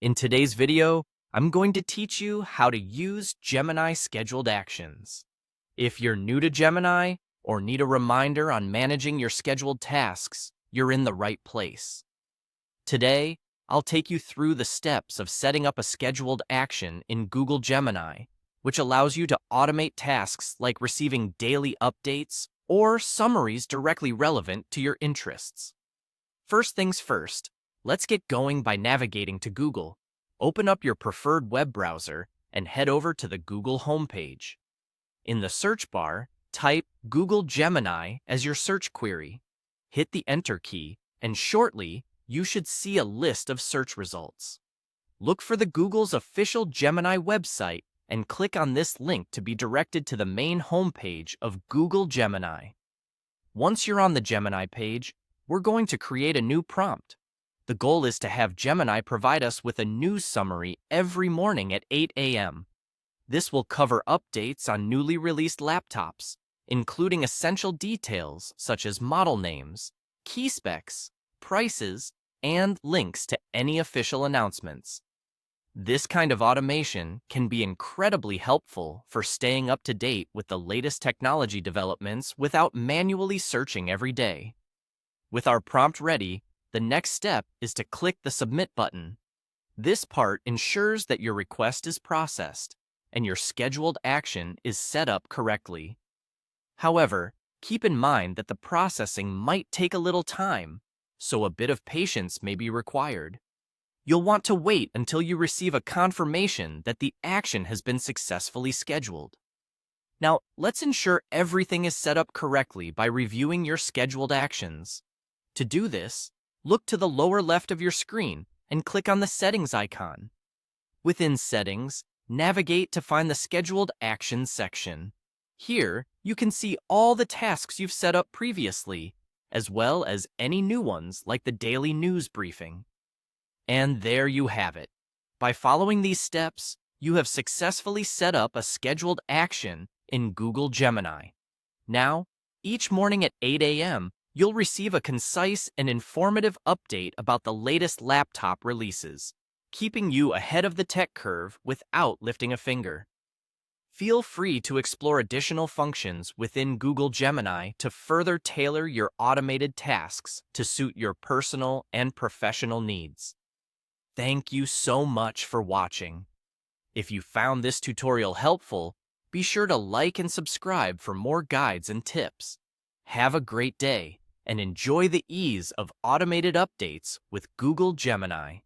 In today's video, I'm going to teach you how to use Gemini scheduled actions. If you're new to Gemini or need a reminder on managing your scheduled tasks, you're in the right place. Today, I'll take you through the steps of setting up a scheduled action in Google Gemini, which allows you to automate tasks like receiving daily updates or summaries directly relevant to your interests. First things first, let's get going by navigating to Google. Open up your preferred web browser and head over to the Google homepage. In the search bar, type Google Gemini as your search query. Hit the Enter key, and shortly, you should see a list of search results. Look for the Google's official Gemini website and click on this link to be directed to the main homepage of Google Gemini. Once you're on the Gemini page, we're going to create a new prompt. The goal is to have Gemini provide us with a news summary every morning at 8 a.m. This will cover updates on newly released laptops, including essential details such as model names, key specs, prices, and links to any official announcements. This kind of automation can be incredibly helpful for staying up to date with the latest technology developments without manually searching every day. With our prompt ready, the next step is to click the Submit button. This part ensures that your request is processed and your scheduled action is set up correctly. However, keep in mind that the processing might take a little time, so a bit of patience may be required. You'll want to wait until you receive a confirmation that the action has been successfully scheduled. Now, let's ensure everything is set up correctly by reviewing your scheduled actions. To do this, look to the lower left of your screen and click on the Settings icon. Within Settings, navigate to find the Scheduled Actions section. Here, you can see all the tasks you've set up previously, as well as any new ones like the daily news briefing. And there you have it. By following these steps, you have successfully set up a scheduled action in Google Gemini. Now, each morning at 8 a.m., you'll receive a concise and informative update about the latest laptop releases, keeping you ahead of the tech curve without lifting a finger. Feel free to explore additional functions within Google Gemini to further tailor your automated tasks to suit your personal and professional needs. Thank you so much for watching. If you found this tutorial helpful, be sure to like and subscribe for more guides and tips. Have a great day and enjoy the ease of automated updates with Google Gemini.